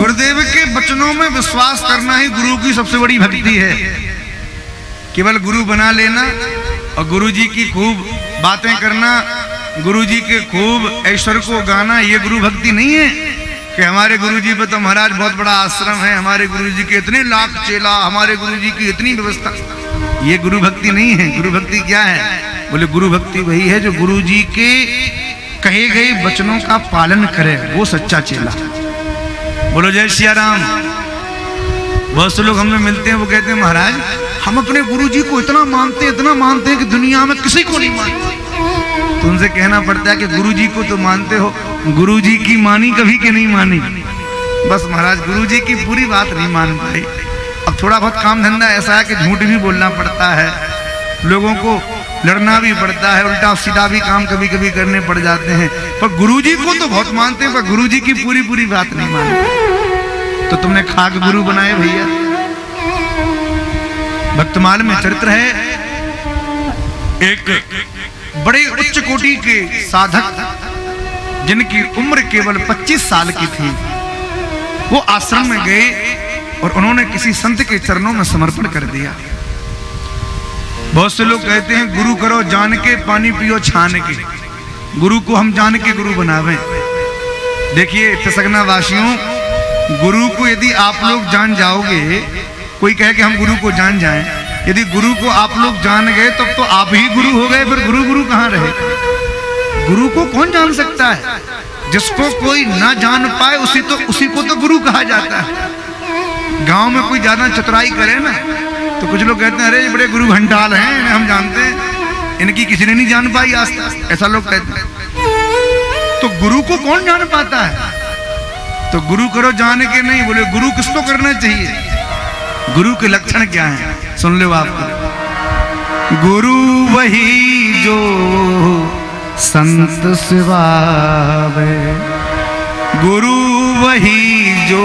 गुरुदेव के वचनों में विश्वास करना ही गुरु की सबसे बड़ी भक्ति है। केवल गुरु बना लेना और गुरु जी की खूब बातें करना, गुरु जी के खूब ऐश्वर्य को गाना, ये गुरु भक्ति नहीं है कि हमारे गुरु जी पे तो महाराज बहुत बड़ा आश्रम है, हमारे गुरु जी के इतने लाख चेला, हमारे गुरु जी की इतनी व्यवस्था। ये गुरु भक्ति नहीं है। गुरु भक्ति क्या है? बोले गुरु भक्ति वही है जो गुरु जी के कहे गए वचनों का पालन करे, वो सच्चा चेला। बोलो जय सिया राम। बहुत से लोग हमसे मिलते हैं, वो कहते हैं महाराज हम अपने गुरु जी को इतना मानते हैं कि दुनिया में किसी को नहीं मानते। तो उनसे कहना पड़ता है कि गुरु जी को तो मानते हो, गुरु जी की मानी कभी के नहीं मानी। बस महाराज गुरु जी की पूरी बात नहीं मान पाई। अब थोड़ा बहुत काम धंधा ऐसा है कि झूठ भी बोलना पड़ता है, लोगों को लड़ना भी पड़ता है, उल्टा सीधा भी काम कभी कभी करने पड़ जाते हैं। पर गुरु जी को तो बहुत मानते हैं, पर गुरु जी की पूरी बात नहीं मानते। तो तुमने खाक गुरु बनाए भैया। भक्तमाल में चरित्र है, एक बड़े उच्च कोटि के साधक जिनकी उम्र केवल 25 साल की थी, वो आश्रम में गए और उन्होंने किसी संत के चरणों में समर्पण कर दिया। बहुत से लोग कहते हैं गुरु करो जान के, पानी पियो छान के। गुरु को हम जान के गुरु बनावें। देखिए तसगना वासियों, गुरु को यदि आप लोग जान जाओगे, कोई कहे कि हम गुरु को जान जाएं, यदि गुरु को आप लोग जान गए तब तो आप ही गुरु हो गए, फिर गुरु कहाँ रहे? गुरु को कौन जान सकता है? जिसको कोई ना जान पाए उसी को तो गुरु कहा जाता है। गांव में कोई ज्यादा चतुराई करे ना तो कुछ लोग कहते हैं अरे बड़े गुरु घंटाल हैं, हम जानते हैं, इनकी किसी ने नहीं जान पाई आज तक, ऐसा लोग कहते हैं। तो गुरु को कौन जान पाता है? तो गुरु करो जान के नहीं, बोले गुरु किसको करना चाहिए? गुरु के लक्षण क्या हैं? सुन लो आपको। गुरु वही जो संत सिवावे, गुरु वही जो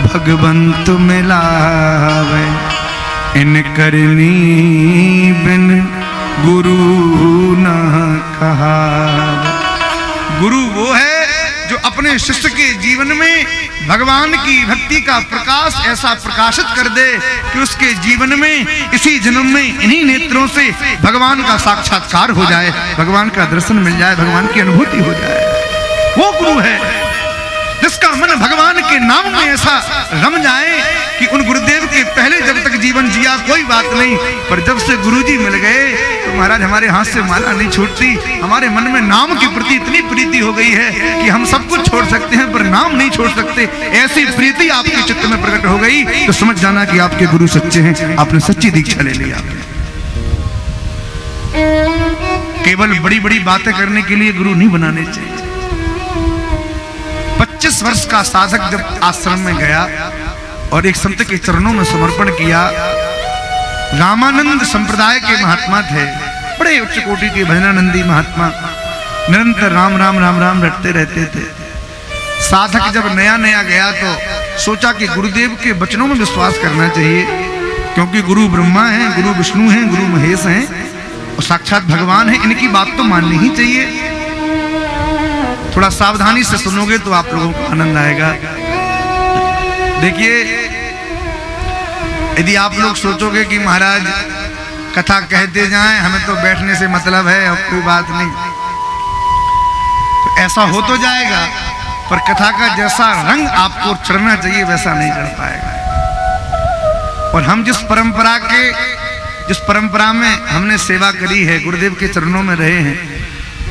भगवंत मिलावे, इन करनी बिन गुरु न कहा। गुरु वो है जो अपने शिष्य के जीवन में भगवान की भक्ति का प्रकाश ऐसा प्रकाशित कर दे कि उसके जीवन में इसी जन्म में इन्हीं नेत्रों से भगवान का साक्षात्कार हो जाए, भगवान का दर्शन मिल जाए, भगवान की अनुभूति हो जाए। वो गुरु है जिसका मन भगवान के नाम में ऐसा रम जाए कि उन गुरुदेव के पहले जब तक जीवन जिया कोई बात नहीं, पर जब से गुरुजी मिल गए तो महाराज हमारे हाथ से माला नहीं छूटती। हमारे मन में नाम की प्रति इतनी प्रीति हो गई है कि हम सब कुछ छोड़ सकते हैं पर नाम नहीं छोड़ सकते। ऐसी प्रीति आपके चित्त में प्रकट हो गई तो समझ जाना कि आपके गुरु सच्चे हैं, आपने सच्ची दीक्षा ले ली। केवल बड़ी बड़ी बातें करने के लिए गुरु नहीं बनाने चाहिए। 25 वर्ष का साधक जब आश्रम में गया और एक संत के चरणों में समर्पण किया, रामानंद संप्रदाय के महात्मा थे, बड़े उच्च कोटि के भजनानंदी महात्मा, निरंतर राम राम राम राम रटते रहते थे। साधक जब नया नया गया तो सोचा कि गुरुदेव के वचनों में विश्वास करना चाहिए, क्योंकि गुरु ब्रह्मा हैं, गुरु विष्णु हैं, गुरु महेश हैं और साक्षात भगवान हैं, इनकी बात तो माननी ही चाहिए। थोड़ा सावधानी से सुनोगे तो आप लोगों को आनंद आएगा। देखिए यदि आप लोग सोचोगे कि महाराज कथा कहते जाएं, हमें तो बैठने से मतलब है और कोई बात नहीं, तो ऐसा हो तो जाएगा, पर कथा का जैसा रंग आपको चढ़ना चाहिए वैसा नहीं चढ़ पाएगा। और हम जिस परंपरा में हमने सेवा करी है, गुरुदेव के चरणों में रहे हैं,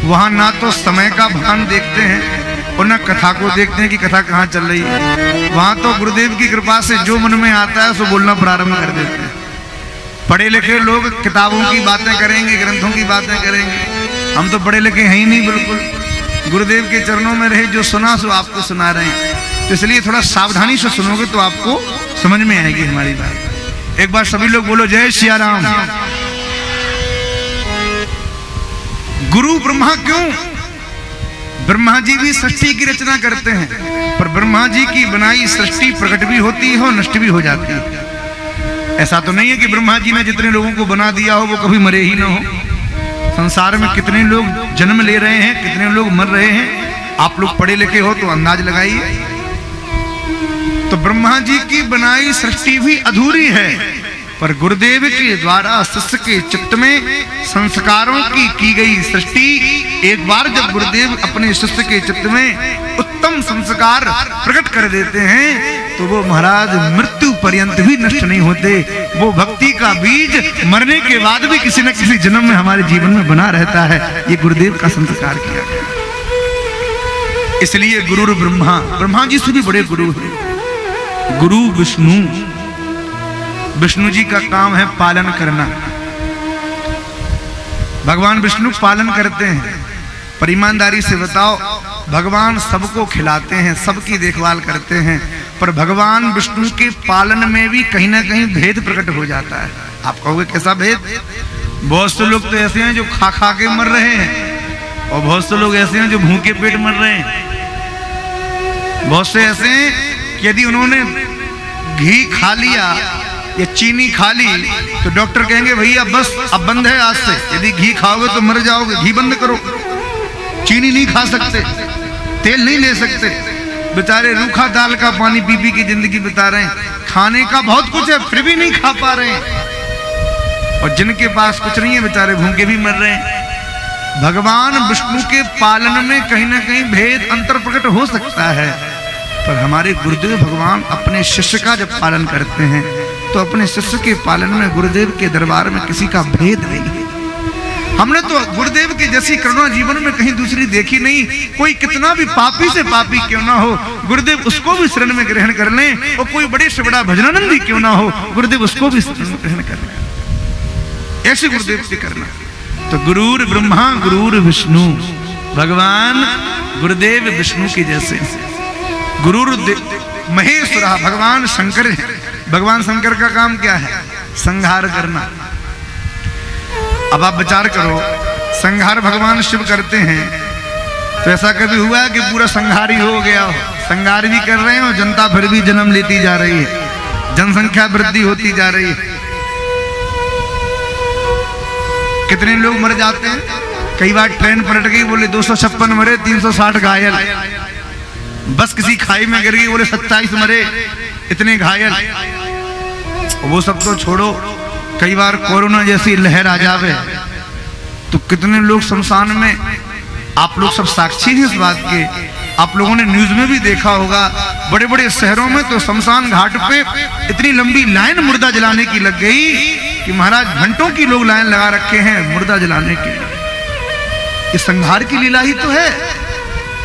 वहां ना तो समय का भान देखते हैं और ना कथा को देखते हैं कि कथा कहाँ चल रही है। वहां तो गुरुदेव की कृपा से जो मन में आता है उसको बोलना प्रारंभ कर देते हैं। पढ़े लिखे लोग किताबों की बातें करेंगे, ग्रंथों की बातें करेंगे, हम तो पढ़े लिखे हैं ही नहीं बिल्कुल। गुरुदेव के चरणों में रहे, जो सुना सो आपको सुना रहे हैं, तो इसलिए थोड़ा सावधानी से सुनोगे तो आपको समझ में आएगी हमारी बात। एक बार सभी लोग बोलो जय सिया राम। गुरु ब्रह्मा क्यों? ब्रह्मा जी भी सृष्टि की रचना करते हैं, पर ब्रह्मा जी की बनाई सृष्टि प्रकट भी होती है और नष्ट भी हो जाती है। ऐसा तो नहीं है कि ब्रह्मा जी ने जितने लोगों को बना दिया हो वो कभी मरे ही ना हो। संसार में कितने लोग जन्म ले रहे हैं, कितने लोग मर रहे हैं। आप लोग पढ़े लिखे हो तो अंदाज लगाइए। ब्रह्मा जी की बनाई सृष्टि भी अधूरी है, पर गुरुदेव के द्वारा शिष्य के चित्त में संस्कारों की गई सृष्टि, एक बार जब गुरुदेव अपने शिष्य के चित्त में उत्तम संस्कार प्रकट कर देते हैं तो वो महाराज मृत्यु पर्यंत भी नष्ट नहीं होते। वो भक्ति का बीज मरने के बाद भी किसी न किसी जन्म में हमारे जीवन में बना रहता है। ये गुरुदेव का संस्कार किया गया। इसलिए गुरु ब्रह्मा, ब्रह्मा जी से भी बड़े गुरु हैं। गुरु विष्णु, विष्णु जी का काम है पालन करना। भगवान विष्णु पालन करते हैं। पर ईमानदारी से बताओ, भगवान सबको खिलाते हैं, सबकी देखभाल करते हैं, पर भगवान विष्णु के पालन में भी कहीं ना कहीं भेद प्रकट हो जाता है। आप कहोगे कैसा भेद? बहुत से लोग तो ऐसे हैं जो खा खा के मर रहे हैं, और बहुत से लोग ऐसे हैं जो भूखे पेट मर रहे हैं। बहुत से ऐसे हैं कि यदि उन्होंने घी खा लिया या चीनी खा ली तो डॉक्टर कहेंगे भैया बस अब बंद है, आज से यदि घी खाओगे तो मर जाओगे, घी बंद करो। चीनी नहीं खा सकते, तेल नहीं ले सकते, बेचारे रूखा दाल का पानी पी पी की जिंदगी बिता रहे हैं। खाने का बहुत कुछ है फिर भी नहीं खा पा रहे हैं, और जिनके पास कुछ नहीं है बेचारे भूखे भी मर रहे हैं। भगवान विष्णु के पालन में कहीं ना कहीं भेद अंतर प्रकट हो सकता है, पर हमारे गुरुदेव भगवान अपने शिष्य का जब पालन करते हैं तो अपने शिष्य के पालन में गुरुदेव के दरबार में किसी का भेद नहीं है। हमने तो गुरुदेव की जैसी करुणा जीवन में कहीं दूसरी देखी नहीं। कोई कितना भी पापी से पापी क्यों ना हो, गुरुदेव उसको भी शरण में ग्रहण कर लें, और कोई बड़े से बड़ा भजनानंदी क्यों ना हो, गुरुदेव उसको भी शरण में ग्रहण कर लें। ऐसे गुरुदेव से करना। तो गुरुर ब्रह्मा गुरुर विष्णु, भगवान गुरुदेव विष्णु के जैसे। गुरुर महेश्वर, भगवान शंकर है। भगवान शंकर का काम क्या है? संहार करना। अब आप विचार करो, संहार भगवान शिव करते हैं, तो ऐसा कभी हुआ कि पूरा संहार ही हो गया हो? संहार भी कर रहे हो, जनता फिर भी जन्म लेती जा रही है, जनसंख्या वृद्धि होती जा रही है। कितने लोग मर जाते हैं? कई बार ट्रेन पलट गई, बोले 256 मरे, 360 घायल। बस किसी खाई में गिर गई, बोले 27 मरे, इतने घायल। वो सब तो छोड़ो, कई बार कोरोना जैसी लहर आ जावे तो कितने लोग शमशान में, आप लोग सब साक्षी हैं इस बात के। आप लोगों ने न्यूज में भी देखा होगा, बड़े बड़े शहरों में तो शमशान घाट पे इतनी लंबी लाइन मुर्दा जलाने की लग गई कि महाराज घंटों की लोग लाइन लगा रखे हैं मुर्दा जलाने के। ये संहार की लीला ही तो है।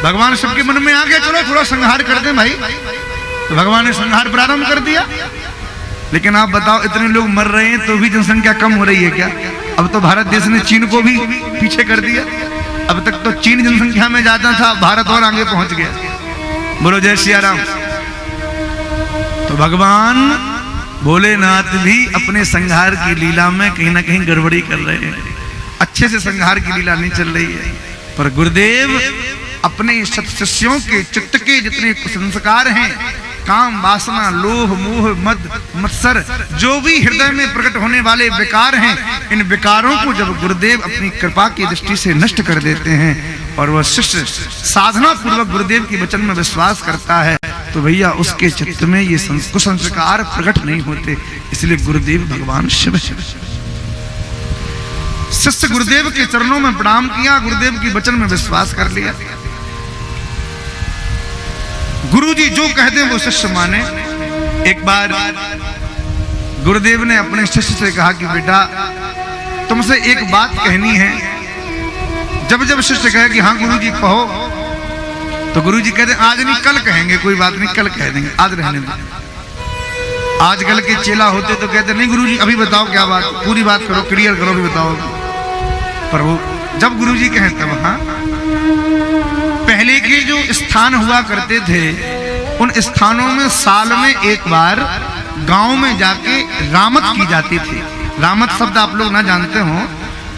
भगवान शिव के मन में आ गया चलो थोड़ा संहार कर दें भाई, तो भगवान ने संहार प्रारंभ कर दिया। लेकिन आप बताओ, इतने लोग मर रहे हैं तो भी जनसंख्या कम हो रही है क्या? अब तो भारत देश ने चीन को भी पीछे कर दिया। अब तक तो चीन जनसंख्या में ज्यादा था, भारत और आगे पहुंच गया। बोलो जय सिया राम। तो भगवान भोलेनाथ भी अपने संहार की लीला में कहीं ना कहीं गड़बड़ी कर रहे हैं। अच्छे से संहार की लीला नहीं चल रही है, पर गुरुदेव अपने शिष्यों के चित्त के जितने संस्कार हैं, काम वासना लोभ मोह मद मत्सर, जो भी हृदय में प्रकट होने वाले विकार हैं, इन विकारों को जब गुरुदेव अपनी कृपा की दृष्टि से नष्ट कर देते हैं और वह शिष्य साधना पूर्वक गुरुदेव के वचन में विश्वास करता है, तो भैया उसके चित्त में ये कुसंस्कार प्रकट नहीं होते। इसलिए गुरुदेव भगवान शिव है। शिष्य गुरुदेव के चरणों में प्रणाम किया, गुरुदेव के वचन में विश्वास कर लिया। गुरुजी जो कह दे वो शिष्य माने। एक बार गुरुदेव ने अपने शिष्य से कहा कि बेटा तुमसे एक बात कहनी है। जब जब शिष्य कहे कि हाँ गुरुजी कहो, तो गुरुजी कहते आज नहीं कल कहेंगे, कोई बात नहीं कल कह देंगे, आज रहने दो। आजकल के चेला होते तो कहते नहीं गुरुजी अभी बताओ क्या बात, पूरी बात करो, क्लियर करो, भी बताओ। पर वो जब गुरुजी कहें तब हाँ। पहले के जो स्थान हुआ करते थे, उन स्थानों में साल में एक बार गांव में जाके रामत की जाती थी। रामत शब्द आप लोग ना जानते हो,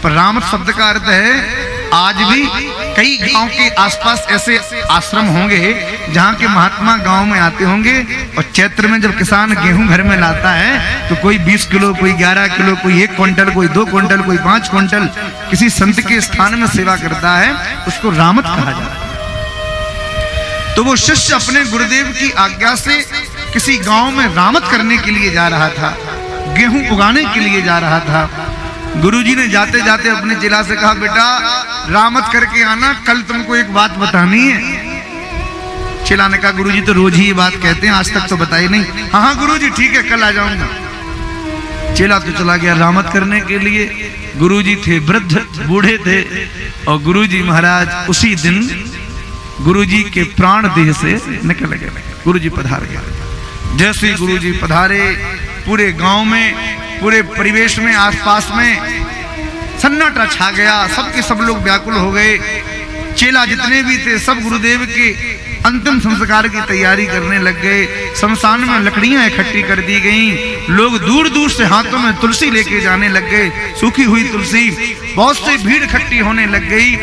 पर रामत शब्द का अर्थ है आज भी कई गांव के आसपास ऐसे आश्रम होंगे जहां के महात्मा गांव में आते होंगे, और चैत्र में जब किसान गेहूं घर में लाता है तो कोई 20 किलो, कोई 11 किलो, कोई 1 क्विंटल, कोई 2 क्विंटल, कोई 5 क्विंटल किसी संत के स्थान में सेवा करता है, उसको रामत कहा जाता है। तो वो शिष्य अपने गुरुदेव की आज्ञा से किसी गांव में रामत करने के लिए जा रहा था, गेहूं उगाने के लिए जा रहा था। गुरुजी ने जाते जाते अपने चेला से कहा, बेटा रामत करके आना, कल तुमको एक बात बतानी है। चेला ने कहा, गुरुजी तो रोज ही ये बात कहते हैं, आज तक तो बताई नहीं। हाँ हाँ गुरुजी ठीक है, कल आ जाऊंगा। चेला तो चला गया रामत करने के लिए। गुरुजी थे वृद्ध, बूढ़े थे, और गुरुजी महाराज उसी दिन गुरुजी के प्राण देह से निकल गए। गुरुजी पधार गए। जैसे ही गुरुजी पधारे, पूरे गांव में, पूरे परिवेश में, आसपास में सन्नाटा छा गया। सबके सब लोग व्याकुल हो गए। चेला जितने भी थे सब गुरुदेव के अंतिम संस्कार की तैयारी करने लग गए। शमशान में लकड़ियां इकट्ठी कर दी गईं। लोग दूर दूर से हाथों में तुलसी लेके जाने लग गए, सूखी हुई तुलसी। बहुत सी भीड़ इकट्ठी होने लग गई।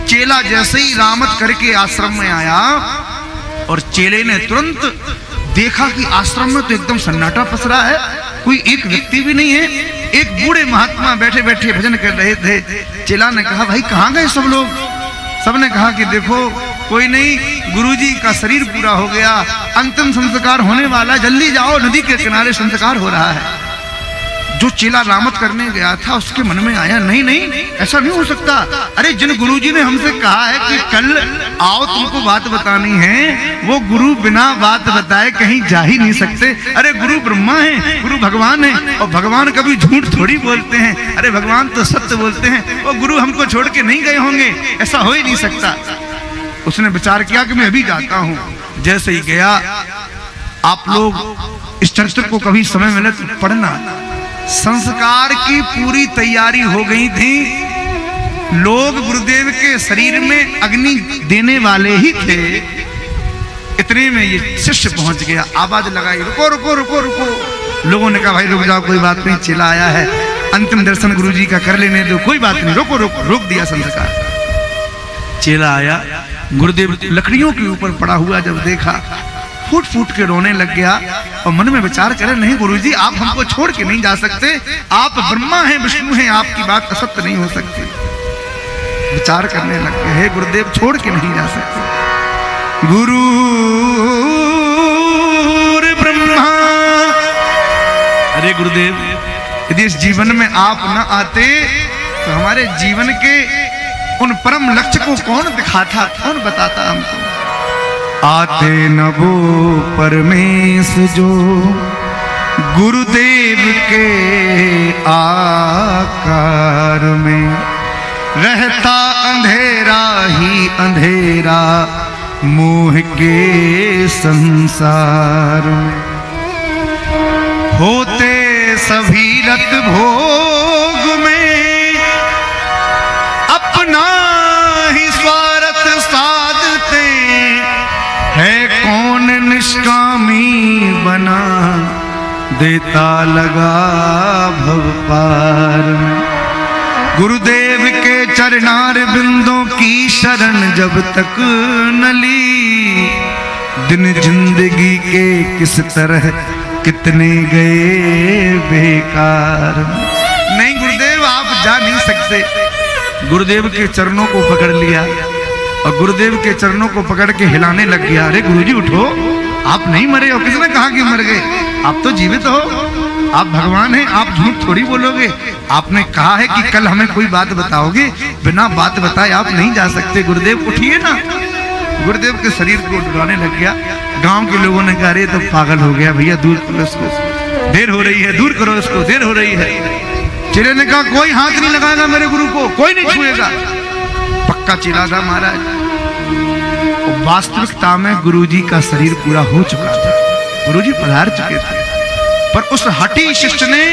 चेला जैसे ही रामत करके आश्रम में आया, और चेले ने तुरंत देखा कि आश्रम में तो एकदम सन्नाटा पसरा है, कोई एक व्यक्ति भी नहीं है। एक बूढ़े महात्मा बैठे बैठे भजन कर रहे थे। चेला ने कहा, भाई कहाँ गए सब लोग? सबने कहा कि देखो कोई नहीं, गुरुजी का शरीर पूरा हो गया, अंतिम संस्कार होने वाला, जल्दी जाओ, नदी के किनारे संस्कार हो रहा है। जो चेला रामत करने गया था उसके मन में आया, नहीं नहीं ऐसा नहीं हो सकता। अरे जिन गुरुजी ने हमसे कहा है कि कल आओ तुमको बात बतानी है, वो गुरु बिना बात बताए कहीं जा ही नहीं सकते। अरे गुरु ब्रह्मा है, गुरु भगवान है, और भगवान कभी झूठ थोड़ी बोलते हैं। अरे भगवान तो सत्य बोलते हैं। वो गुरु हमको छोड़ के नहीं गए होंगे, ऐसा हो ही नहीं सकता। उसने विचार किया कि मैं अभी जाता हूं। जैसे ही गया, आप लोग इस चरित्र को कभी समय मिले तो पढ़ना। संस्कार की पूरी तैयारी हो गई थी। लोग गुरुदेव के शरीर में अग्नि देने वाले ही थे। इतने में ये शिष्य पहुंच गया, आवाज लगाई, रुको रुको रुको रुको। लोगों ने कहा, भाई रुक जाओ, कोई बात नहीं, चेला आया है, अंतिम दर्शन गुरुजी का कर लेने दो, कोई बात नहीं, रोको रोको। रोक दिया संस्कार। चेला आया, गुरुदेव लकड़ियों के ऊपर पड़ा हुआ जब देखा, फूट फूट के रोने लग गया, और मन में विचार करे, नहीं गुरुजी आप हमको छोड़ के नहीं जा सकते, आप ब्रह्मा हैं, विष्णु हैं, आपकी बात असत्य नहीं हो सकती। विचार करने लग गए, हे गुरुदेव छोड़ के नहीं जा सकते। गुरु ब्रह्मा, अरे गुरुदेव यदि इस जीवन में आप न आते तो हमारे जीवन के उन परम लक्ष्य को कौन दिखाता, कौन बताता हमको। आते न वो परमेश जो गुरुदेव के आकार में, रहता अंधेरा ही अंधेरा मोह के संसार में। होते सभी रत भोग में, अपना ही स्वार्थ साधते, है कौन निष्कामी बना देता लगा भव पार में। गुरुदेव के चरणार बिंदों की शरण जब तक न ली, दिन जिंदगी के किस तरह कितने गए बेकार। नहीं गुरुदेव आप जा नहीं सकते। गुरुदेव के चरणों को पकड़ लिया, और गुरुदेव के चरणों को पकड़ के हिलाने लग गया। अरे गुरुजी उठो, आप नहीं मरे हो। किसने कहा कि मर गए? आप तो जीवित हो, आप भगवान हैं, आप झूठ थोड़ी बोलोगे। आपने कहा है कि कल हमें कोई बात बताओगे, बिना बात बताए आप नहीं जा सकते। गुरुदेव उठिए ना। गुरुदेव के शरीर को डुलाने लग गया। गांव के लोगों ने कहा, अरे तो पागल हो गया भैया, दूर करो इसको, देर हो रही है, दूर करो इसको, देर हो रही है। चेले ने कहा, कोई हाथ नहीं लगाएगा मेरे गुरु को, कोई नहीं छुएगा। पक्का चेला था महाराज। वास्तविकता में गुरुजी का शरीर पूरा हो चुका था, गुरुजी पधार चुके थे, पर उस हठी शिष्य ने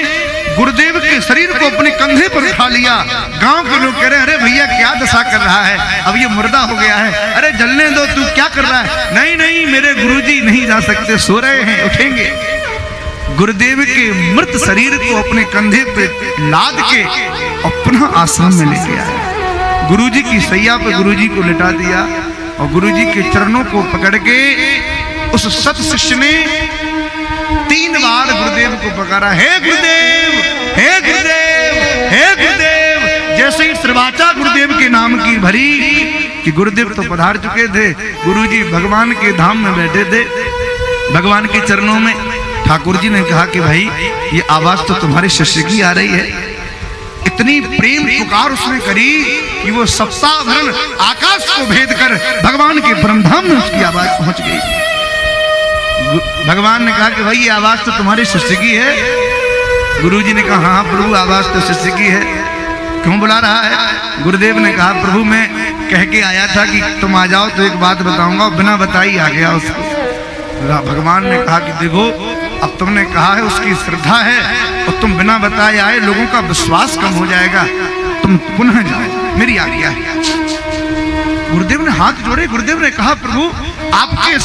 गुरुदेव के शरीर को अपने कंधे पर उठा लिया। गांव के लोग कह रहे, अरे भैया क्या दशा कर रहा है, अब ये मुर्दा हो गया है, अरे जलने दो, तू क्या कर रहा है। नहीं नहीं मेरे गुरुजी नहीं जा सकते, सो रहे हैं, उठेंगे। गुरुदेव के मृत शरीर को अपने कंधे पे लाद के और पुनः आश्रम में ले गया। गुरुजी की सैया पे गुरुजी को लिटा दिया, और गुरुजी के चरणों को पकड़ के उस सत शिष्य ने 3 बार गुरुदेव को पुकारा, हे गुरुदेव, हे गुरुदेव, हे गुरुदेव। जैसे ही श्रीवाचा गुरुदेव के नाम की भरी कि गुरुदेव तो पधार चुके थे, गुरुजी भगवान के धाम में बैठे थे। भगवान के चरणों में ठाकुर जी ने कहा कि भाई ये आवाज तो तुम्हारे शिष्य की आ रही है। इतनी प्रेम पुकार उसने करी कि वो सप्ताहभरण आकाश को भेद कर भगवान के परमधाम में उसकी आवाज पहुंच गई। भगवान ने कहा कि भाई ये आवाज तो तुम्हारे शिष्य की है। गुरुजी ने कहा हाँ प्रभु आवाज तो शिष्य की है, क्यों बुला रहा है? गुरुदेव ने कहा प्रभु मैं कह के आया था कि तुम आ जाओ तो एक बात बताऊंगा, बिना बताई आ गया उसको। भगवान ने कहा कि देखो अब तुमने कहा है, उसकी श्रद्धा है और तुम बिना बताए आए, लोगों का विश्वास कम हो जाएगा, तुम पुनः जाओ, मेरी आज्ञा है। गुरुदेव ने हाथ जोड़े। गुरुदेव ने कहा प्रभु आपके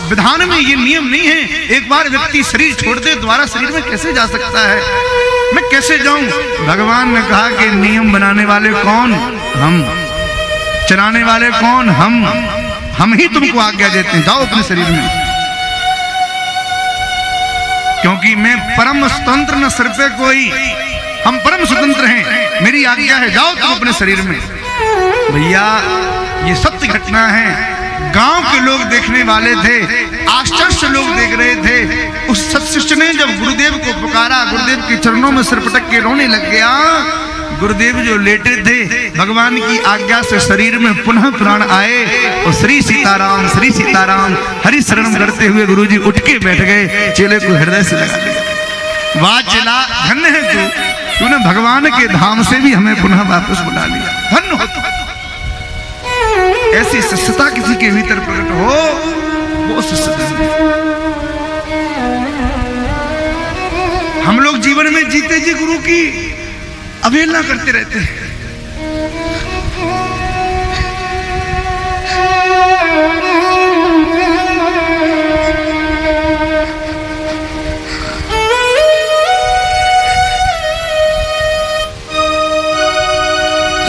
विधान में ये नियम नहीं है, एक बार व्यक्ति शरीर छोड़ दे दोबारा शरीर में कैसे जा सकता है, मैं कैसे जाऊं? भगवान ने कहा कि नियम बनाने वाले कौन? हम। चलाने वाले कौन? हम ही तुमको आज्ञा देते हैं, जाओ अपने शरीर में, क्योंकि मैं परम स्वतंत्र न सिर पे कोई, हम परम स्वतंत्र हैं, मेरी आज्ञा है, जाओ तुम अपने शरीर में। भैया ये सत्य घटना है, गांव के लोग देखने वाले थे, आश्चर्य से लोग देख रहे थे। उस सत्शिष्य ने जब गुरुदेव को पुकारा, गुरुदेव के चरणों में सिर पटक के रोने लग गया। गुरुदेव जो लेटे थे, भगवान की आज्ञा से शरीर में पुनः प्राण आए और श्री सीताराम हरि शरण करते हुए गुरुजी उठ के बैठ गए, चेले को हृदय से लगा लिया। वाह चेला धन्य है तूने भगवान के धाम से भी हमें पुनः वापस बुला लिया, धन्य हो तू। ऐसी शिष्यता किसी के भीतर प्रकट हो, वो शिष्यता है। हम लोग जीवन में जीते जी गुरु की अवहेलना करते रहते हैं।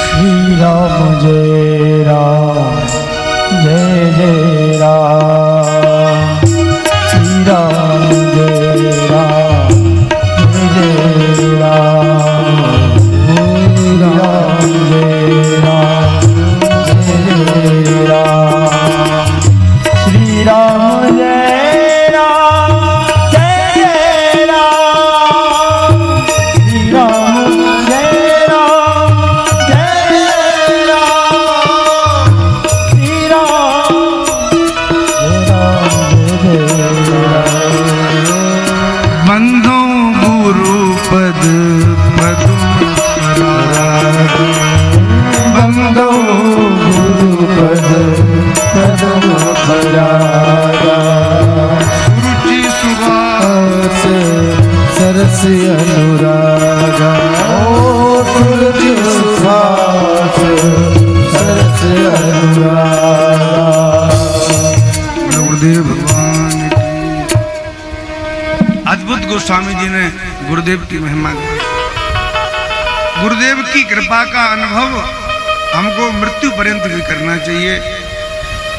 श्री राम जय राम जय जय राम, श्री राम जय राम जय जय राम, श्री राम जय राम जय जय राम, श्री राम जय राम जय जय राम, श्री राम जय राम जय जय राम, श्री राम जय राम। बंधो गुरु पद पदुम पराग, बंदो गुरु पद पदम परागा, रुचि सुवास सरस अनुरागा, ओ तुलसी सुवास सरस अनुरागा। गुरुदेव भगवान की। अद्भुत गोस्वामी जी ने गुरुदेव की महिमा गाई। गुरुदेव की कृपा का अनुभव हमको मृत्यु पर्यंत भी करना चाहिए,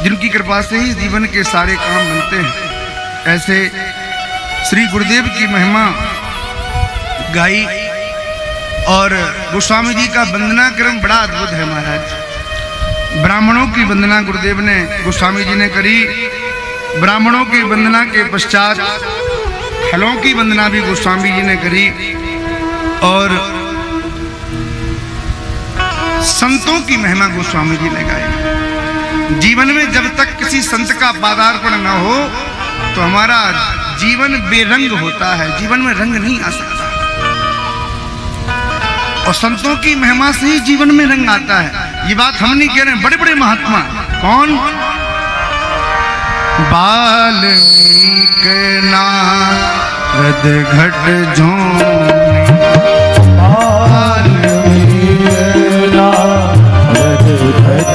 जिनकी कृपा से ही जीवन के सारे काम बनते हैं। ऐसे श्री गुरुदेव की महिमा गाई और गोस्वामी जी का वंदना क्रम बड़ा अद्भुत है महाराज। ब्राह्मणों की वंदना गुरुदेव ने गोस्वामी जी ने करी, ब्राह्मणों की वंदना के पश्चात फलों की वंदना भी गोस्वामी जी ने करी और संतों की महिमा गोस्वामी जी ने गाई। जीवन में जब तक किसी संत का पादार्पण न हो तो हमारा जीवन बेरंग होता है, जीवन में रंग नहीं आ सकता। और संतों की महिमा से ही जीवन में रंग आता है। ये बात हम नहीं कह रहे, बड़े बड़े महात्मा कौन? वाल्मीकि नारद घट झोंने, वाल्मीकि नारद घट